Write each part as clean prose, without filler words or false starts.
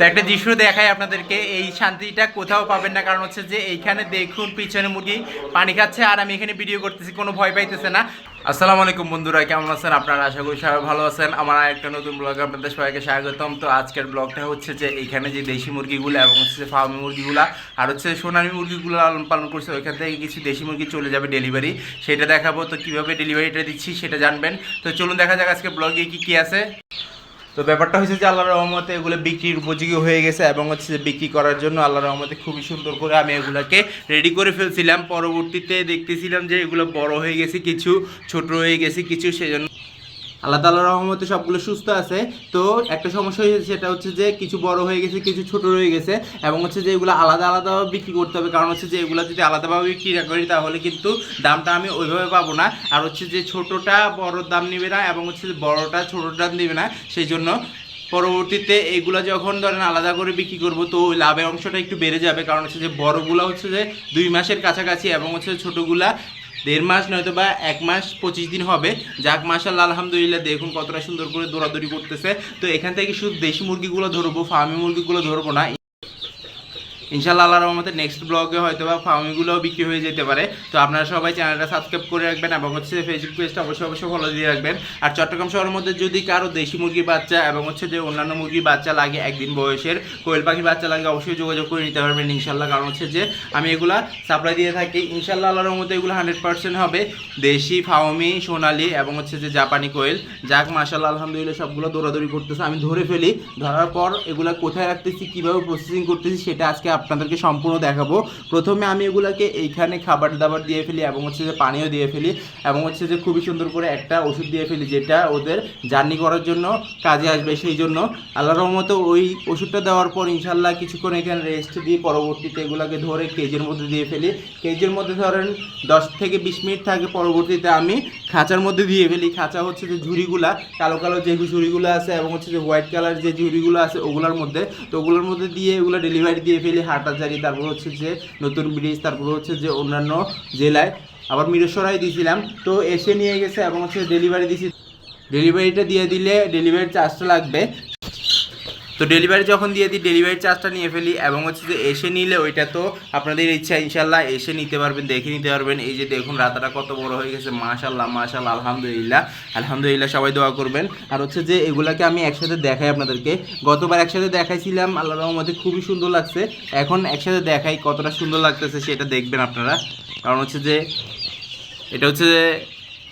তো একটা দৃশ্য দেখাই আপনাদেরকে, এই শান্তিটা কোথাও পাবেন না। কারণ হচ্ছে যে এইখানে দেখুন পিছনে মুরগি পানি খাচ্ছে আর আমি এখানে ভিডিও করতেছি, কোনো ভয় পাইতেছে না। আসসালামু আলাইকুম বন্ধুরা, কেমন আছেন আপনারা? আশা করি সবাই ভালো আছেন। আমার একটা নতুন ব্লগে আপনাদের সবাইকে স্বাগতম। তো আজকের ব্লগটা হচ্ছে যে এইখানে যে দেশি মুরগিগুলো এবং হচ্ছে যে ফার্মি মুরগিগুলো আর হচ্ছে সোনালী মুরগিগুলো লালন পালন করছে, ওইখান থেকে কিছু দেশি মুরগি চলে যাবে ডেলিভারি, সেটা দেখাবো। তো কীভাবে ডেলিভারিটা দিচ্ছি সেটা জানবেন। তো চলুন দেখা যাক আজকে ব্লগে কী কী আছে। তো ব্যাপারটা হচ্ছে যে আল্লাহর রহমতে এগুলো বিক্রির উপযোগী হয়ে গেছে এবং হচ্ছে যে বিক্রি করার জন্য আল্লাহর রহমতে খুবই সুন্দর করে আমি এগুলাকে রেডি করে ফেলছিলাম। পরবর্তীতে দেখতেছিলাম যে এগুলো বড় হয়ে গেছে, কিছু ছোট হয়ে গেছে কিছু, সেজন্য আল্লাহ তাআলার রহমতে সবগুলো সুস্থ আছে। তো একটা সমস্যা হয়েছে, সেটা হচ্ছে যে কিছু বড় হয়ে গেছে, কিছু ছোট রয়ে গেছে এবং হচ্ছে যে এগুলো আলাদা আলাদাভাবে বিক্রি করতে হবে। কারণ হচ্ছে যে এগুলো যদি আলাদাভাবে বিক্রি না করি তাহলে কিন্তু দামটা আমি ওইভাবে পাবো না। আর হচ্ছে যে ছোটোটা বড়োর দাম নেবে না এবং হচ্ছে যে বড়োটা ছোটোর দাম নেবে না। সেই জন্য পরবর্তীতে এইগুলো যখন ধরেন আলাদা করে বিক্রি করবো তো ওই লাভের অংশটা একটু বেড়ে যাবে। কারণ হচ্ছে যে বড়গুলো হচ্ছে যে 2 মাসের কাছাকাছি এবং হচ্ছে ছোটোগুলা 1.5 মাস নয়তো বা 1 মাস 25 দিন হবে। যাক মাশাআল্লাহ আলহামদুলিল্লাহ, দেখুন কতটা সুন্দর করে দৌড়াদৌড়ি করতেছে। তো এখান থেকে শুধু দেশি মুরগিগুলো ধরবো, ফার্মি মুরগিগুলো ধরবো না। ইনশাআল্লাহ আল্লাহর রহমতে নেক্সট ব্লগে হয়তো বা ফার্মিংগুলোও বিক্রি হয়ে যেতে পারে। তো আপনারা সবাই চ্যানেলটা সাবস্ক্রাইব করে রাখবেন এবং হচ্ছে ফেসবুক পেজটা অবশ্যই ফলো দিয়ে রাখবেন। আর চট্টগ্রাম শহরের মধ্যে যদি কারো দেশি মুরগির বাচ্চা এবং হচ্ছে যে অন্যান্য মুরগির বাচ্চা লাগে, একদিন বয়সের কোয়েল পাখির বাচ্চা লাগে, অবশ্যই যোগাযোগ করে নিতে পারবেন ইনশাআল্লাহ। কারণ হচ্ছে যে আমি এগুলা সাপ্লাই দিয়ে থাকি ইনশাআল্লাহ। আল্লাহর রহমতে এগুলো 100% হবে দেশি, ফার্মি, সোনালি এবং হচ্ছে যে জাপানি কোয়েল। যাক মাশাআল্লাহ আলহামদুলিল্লাহ, সবগুলো দৌড়াদৌড়ি করতেছে। আমি ধরে ফেলি, ধরার পর এগুলা কোথায় রাখতেছি, কীভাবে প্রসেসিং করতেছি সেটা আজকে আপনাদেরকে সম্পূর্ণ দেখাবো। প্রথমে আমি এগুলাকে এইখানে খাবার দাবার দিয়ে ফেলি এবং হচ্ছে যে পানিও দিয়ে ফেলি এবং হচ্ছে যে খুবই সুন্দর করে একটা ওষুধ দিয়ে ফেলি, যেটা ওদের জার্নি করার জন্য কাজে আসবে। সেই জন্য আল্লাহর রহমতে ওই ওষুধটা দেওয়ার পর ইনশাল্লাহ কিছুক্ষণ এখানে রেস্ট দিয়ে পরবর্তীতে এগুলাকে ধরে কেজের মধ্যে দিয়ে ফেলি। কেজের মধ্যে ধরেন 10 থেকে 20 মিনিট থাকে, পরবর্তীতে আমি খাঁচার মধ্যে দিয়ে ফেলি। খাঁচা হচ্ছে যে ঝুড়িগুলা, কালো কালো যে ঝুড়িগুলো আছে এবং হচ্ছে যে হোয়াইট কালার যে ঝুড়িগুলো আছে ওগুলোর মধ্যে, তো ওগুলোর মধ্যে দিয়ে এগুলো ডেলিভারি দিয়ে ফেলি। হাটাজারি, তারপর হচ্ছে যে নতুন ব্রিজ, তারপর হচ্ছে যে অন্যান্য জেলায়, আবার মিরসরাই দিয়েছিলাম। তো এসে নিয়ে গেছে এবং হচ্ছে ডেলিভারি দিয়েছি। ডেলিভারিটা দিয়ে দিলে ডেলিভারি চার্জটা লাগবে। তো ডেলিভারি যখন দিয়ে দিই ডেলিভারি চার্জটা নিয়ে ফেলি এবং হচ্ছে যে এসে নিলে ওইটা তো আপনাদের ইচ্ছা, ইনশাল্লাহ এসে নিতে পারবেন, দেখে নিতে পারবেন। এই যে দেখুন রাতাটা কত বড় হয়ে গেছে, মাশাল্লাহ মাশাল্লাহ আলহামদুলিল্লাহ আলহামদুলিল্লাহ, সবাই দোয়া করবেন। আর হচ্ছে যে এগুলাকে আমি একসাথে দেখাই আপনাদেরকে। গতবার একসাথে দেখাইছিলাম, আল্লাহর রহমতে খুবই সুন্দর লাগছে। এখন একসাথে দেখাই কতটা সুন্দর লাগতেছে সেটা দেখবেন আপনারা। কারণ হচ্ছে যে এটা হচ্ছে যে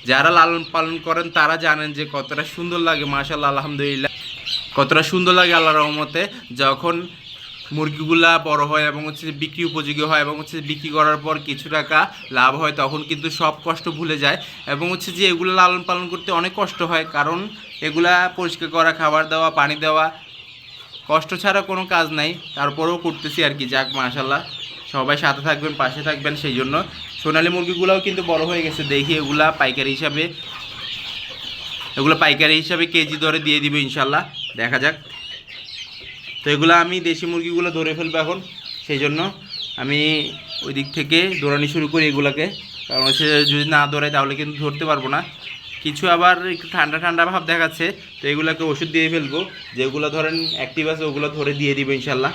যারা লালন পালন করেন তারা জানেন যে কতটা সুন্দর লাগে, মাশাল্লাহ আলহামদুলিল্লাহ কতটা সুন্দর লাগে আল্লাহর রহমতে। যখন মুরগিগুলা বড় হয় এবং হচ্ছে বিক্রি উপযোগী হয় এবং হচ্ছে বিক্রি করার পর কিছু টাকা লাভ হয়, তখন কিন্তু সব কষ্ট ভুলে যায়। এবং হচ্ছে যে এগুলো লালন পালন করতে অনেক কষ্ট হয়, কারণ এগুলা পরিষ্কার করা, খাবার দেওয়া, পানি দেওয়া, কষ্ট ছাড়া কোনো কাজ নাই। তারপরেও করতেছি আর কি। যাক মাশাল্লাহ, সবাই সাথে থাকবেন, পাশে থাকবেন। সেই জন্য সোনালী মুরগিগুলোও কিন্তু বড় হয়ে গেছে। দেখি এগুলা পাইকারি হিসাবে কেজি ধরে দিয়ে দিবে ইনশাল্লাহ, দেখা যাক। তো এগুলো আমি দেশি মুরগিগুলো ধরে ফেলবো এখন, সেই জন্য আমি ওই দিক থেকে দৌড়ানি শুরু করি এগুলাকে। কারণ হচ্ছে যদি না দৌড়াই তাহলে কিন্তু ধরতে পারবো না। কিছু আবার একটু ঠান্ডা ঠান্ডা ভাব দেখাচ্ছে, তো এগুলোকে ওষুধ দিয়ে ফেলবো। যেগুলো ধরেন অ্যাক্টিভ আছে ওগুলো ধরে দিয়ে দিব ইনশাল্লাহ।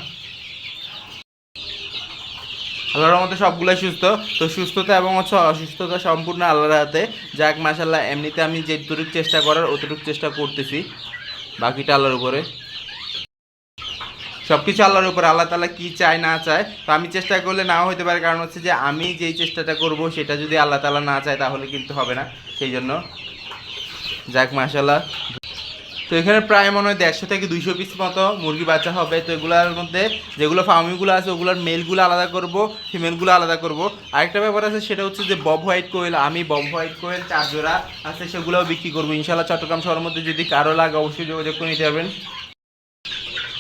আল্লাহর মধ্যে সবগুলাই সুস্থ। তো সুস্থতা এবং হচ্ছে অসুস্থতা সম্পূর্ণ আল্লাহর হাতে। যাক মাশাল্লাহ, এমনিতে আমি যেটুকু চেষ্টা করার অতটুকু চেষ্টা করতেছি, বাকিটা আল্লাহর উপরে। সব কিছু আল্লাহর উপরে, আল্লাহ তাআলা কী চায় না চায়। তো আমি চেষ্টা করলে নাও হতে পারে, কারণ হচ্ছে যে আমি যেই চেষ্টাটা করব সেটা যদি আল্লাহ তাআলা না চায় তাহলে কিন্তু হবে না। সেই জন্য যাক মাশাল্লাহ। তো এখানে প্রায় মনে হয় 150 থেকে 200 পিস মতো মুরগি বাচ্চা হবে। তো এগুলোর মধ্যে যেগুলো ফার্মিংগুলো আছে ওগুলোর মেলগুলো আলাদা করব, ফিমেলগুলো আলাদা করব। আরেকটা ব্যাপার আছে, সেটা হচ্ছে যে বব হোয়াইট কোয়েল। আমি বব হোয়াইট কোয়েল 4 জোড়া আছে, সেগুলোও বিক্রি করবো ইনশাল্লাহ। চট্টগ্রাম শহরের মধ্যে যদি কারো লাগে অবশ্যই যোগাযোগ করে নিতে পারবেন।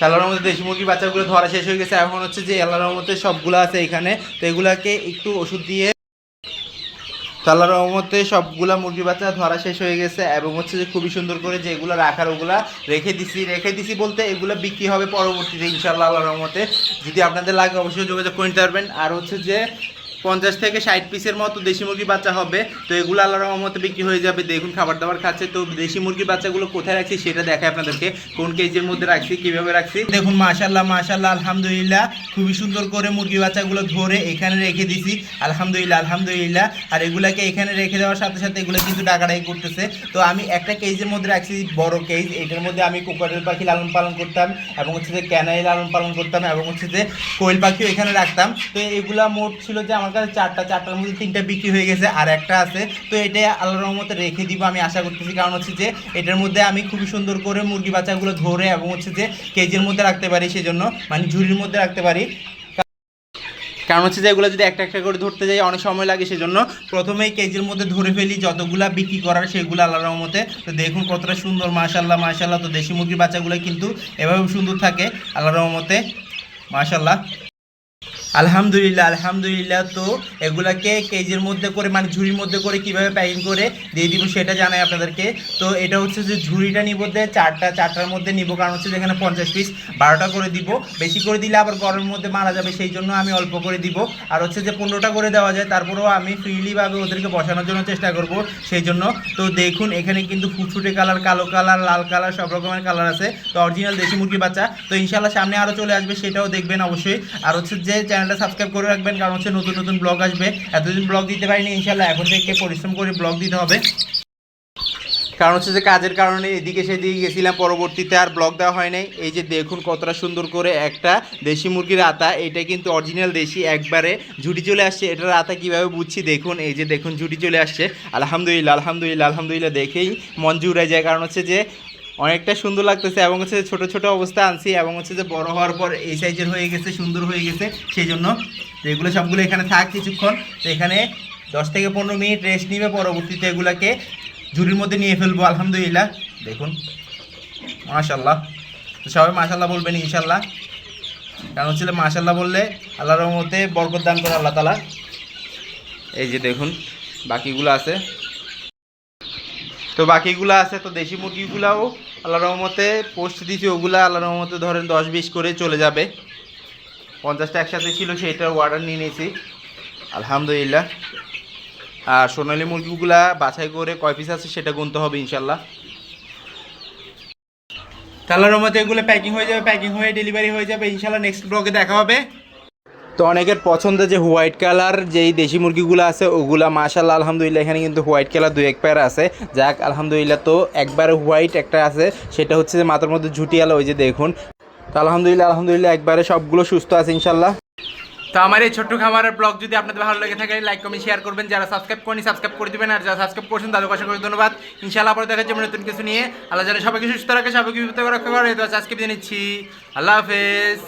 আল্লাহর মধ্যে দেশি মুরগির বাচ্চাগুলো ধরা শেষ হয়ে গেছে। এখন হচ্ছে যে আল্লাহর মধ্যে সবগুলো আছে এখানে, তো এগুলাকে একটু ওষুধ দিয়ে, আল্লাহর রহমতে সবগুলা মুরগি বাচ্চা ধরা শেষ হয়ে গেছে এবং হচ্ছে যে খুবই সুন্দর করে যেগুলো রাখার ওগুলা রেখে দিছি বলতে এগুলো বিক্রি হবে পরবর্তীতে ইনশাআল্লাহ আল্লাহর রহমতে। যদি আপনাদের লাগে অবশ্যই যোগাযোগ করে নিতে পারবেন। আর হচ্ছে যে 50 থেকে 60 পিসের মতো দেশি মুরগির বাচ্চা হবে। তো এগুলো আল্লাহর রহমতে বিক্রি হয়ে যাবে। দেখুন খাবার দাবার খাচ্ছে। তো দেশি মুরগির বাচ্চাগুলো কোথায় রাখছি সেটা দেখায় আপনাদেরকে, কোন কেজির মধ্যে রাখছি, কিভাবে রাখছি। দেখুন মাশাআল্লাহ মাশাআল্লাহ আলহামদুলিল্লাহ, খুবই সুন্দর করে মুরগি বাচ্চাগুলো ধরে এখানে রেখে দিছি। আলহামদুলিল্লাহ আলহামদুলিল্লাহ। আর এগুলাকে এখানে রেখে দেওয়ার সাথে সাথে এগুলো কিন্তু ডাকাডাকি করতেছে। তো আমি একটা কেজের মধ্যে রাখছি, বড় কেজ। এটার মধ্যে আমি কোকাটেল পাখি লালন পালন করতাম এবং হচ্ছে যে ক্যানাই লালন পালন করতাম এবং হচ্ছে যে কোয়েল পাখিও এখানে রাখতাম। তো এগুলা মোট ছিল যে আমার কাছে চারটার মধ্যে 3টা বিক্রি হয়ে গেছে, আর একটা আছে। তো এটা আল্লাহর রহমতে রেখে দিব আমি আশা করতেছি, কারণ হচ্ছে যে এটার মধ্যে আমি খুবই সুন্দর করে মুরগি বাচ্চাগুলো ধরে এবং হচ্ছে যে কেজের মধ্যে রাখতে পারি, সেজন্য মানে ঝুড়ির মধ্যে রাখতে পারি। কারণ হচ্ছে যে এগুলো যদি একটা একটা করে ধরতে যাই অনেক সময় লাগে, সেজন্য প্রথমেই কেজির মধ্যে ধরে ফেলি, যতগুলা বিক্রি করার সেগুলো আল্লাহর রহমতে। তো দেখুন কতটা সুন্দর মাশাআল্লাহ মাশাআল্লাহ। তো দেশি মুরগির বাচ্চাগুলো কিন্তু এভাবে সুন্দর থাকে আল্লাহর রহমতে মাশাআল্লাহ আলহামদুলিল্লাহ আলহামদুলিল্লাহ। তো এগুলাকে কেজির মধ্যে করে মানে ঝুড়ির মধ্যে করে কিভাবে প্যাকিং করে দিয়ে দিব সেটা জানাই আপনাদেরকে। তো এটা হচ্ছে যে ঝুড়িটা নিব যে চারটার মধ্যে নিব, কারণ হচ্ছে যেখানে 50 পিস 12টা করে দিব। বেশি করে দিলে আবার গরমের মধ্যে মারা যাবে, সেই জন্য আমি অল্প করে দিব। আর হচ্ছে যে 15টা করে দেওয়া যায়, তারপরেও আমি ফ্রিলিভাবে ওদেরকে বসানোর জন্য চেষ্টা করব সেই জন্য। তো দেখুন এখানে কিন্তু ফুটফুটে কালার, কালো কালার, লাল কালার, সব রকমের কালার আছে। তো অরিজিনাল দেশি মুরগির বাচ্চা। তো ইনশাআল্লাহ সামনে আরও চলে আসবে, সেটাও দেখবেন অবশ্যই। আর হচ্ছে যে চ্যানেলটা সাবস্ক্রাইব করে রাখবেন, কারণ হচ্ছে নতুন নতুন ব্লগ আসবে। এতদিন ব্লগ দিতে পারিনি, ইনশাআল্লাহ এখন থেকে পরিশ্রম করে ব্লগ দিতে হবে। কারণ হচ্ছে যে কাজের কারণে এদিকে সেদিকে গেছিলাম, পরবর্তীতে আর ব্লগ দেওয়া হয় নাই। এই যে দেখুন কতটা সুন্দর করে একটা দেশি মুরগির আতা, এটা কিন্তু অরিজিনাল দেশি, একবারে ঝুটি চলে আসছে। এটার আতা কীভাবে বুঝছি দেখুন, এই যে দেখুন ঝুটি চলে আসছে। আলহামদুলিল্লাহ আলহামদুলিল্লাহ আলহামদুলিল্লাহ, দেখেই মন জুড়ে যায়। কারণ হচ্ছে যে অনেকটা সুন্দর লাগতেছে এবং হচ্ছে ছোট ছোট অবস্থা আনছি এবং হচ্ছে যে বড় হওয়ার পর এই সাইজের হয়ে গেছে, সুন্দর হয়ে গেছে। সেই জন্য এগুলো সবগুলো এখানে থাক কিছুক্ষণ। তো এখানে 10 থেকে 15 মিনিট রেস্ট নিবে, পরবর্তীতে এগুলাকে ঝুড়ির মধ্যে নিয়ে ফেলবো। আলহামদুলিল্লাহ দেখুন মাশাআল্লাহ। তো সবাই মাশাআল্লাহ বলবেন ইনশাআল্লাহ, কারণ হচ্ছে মাশাআল্লাহ বললে আল্লাহর রহমতে বরকত দান করে আল্লাহ তাআলা। এই যে দেখুন বাকিগুলো আছে, তো বাকিগুলো আছে। তো দেশি মুরগিগুলাও আল্লাহর রহমতে পোস্ট দিয়েছি, ওগুলা আল্লাহর রহমতে ধরেন 10-20 করে চলে যাবে। 50টা একসাথে ছিল, সেইটার অর্ডার নিয়ে নিয়েছি আলহামদুলিল্লাহ। আর সোনালী মুরগিগুলা বাছাই করে কয় পিস আছে সেটা গুনতে হবে ইনশাল্লাহ। আল্লাহর রহমতে এগুলো প্যাকিং হয়ে যাবে, প্যাকিং হয়ে ডেলিভারি হয়ে যাবে ইনশাল্লাহ। নেক্সট ব্লগে দেখা হবে। তো অনেকের পছন্দের যে হোয়াইট কালার যেই দেশি মুরগিগুলো আছে ওগুলা মাশাআল্লাহ আলহামদুলিল্লাহ, এখানে কিন্তু হোয়াইট কালার 2-1 পেয়ার আছে। যাক আলহামদুলিল্লাহ। তো একবারে হোয়াইট একটা আছে, সেটা হচ্ছে যে মাথার মধ্যে ঝুটি আলো, ওই যে দেখুন। তো আলহামদুলিল্লাহ আলহামদুলিল্লাহ একবারে সবগুলো সুস্থ আছে ইনশাল্লাহ। তো আমার এই ছোট্ট খামারের ব্লগ যদি আপনাদের ভালো লেগে থাকে লাইক কমেন্ট শেয়ার করবেন। যারা সাবস্ক্রাইব করেনি সাবস্ক্রাইব করে দিবেন, আর যারা সাবস্ক্রাইব করছেন তাদেরকে অসংখ্য ধন্যবাদ। ইনশাআল্লাহ আবার দেখা যাবে নতুন কিছু নিয়ে। আল্লাহ যেন সবাইকে সুস্থ রাখে, সবাইকে বিপদ রক্ষা করে। তো আজকে বিদায় নিচ্ছি, আল্লাহ হাফেজ।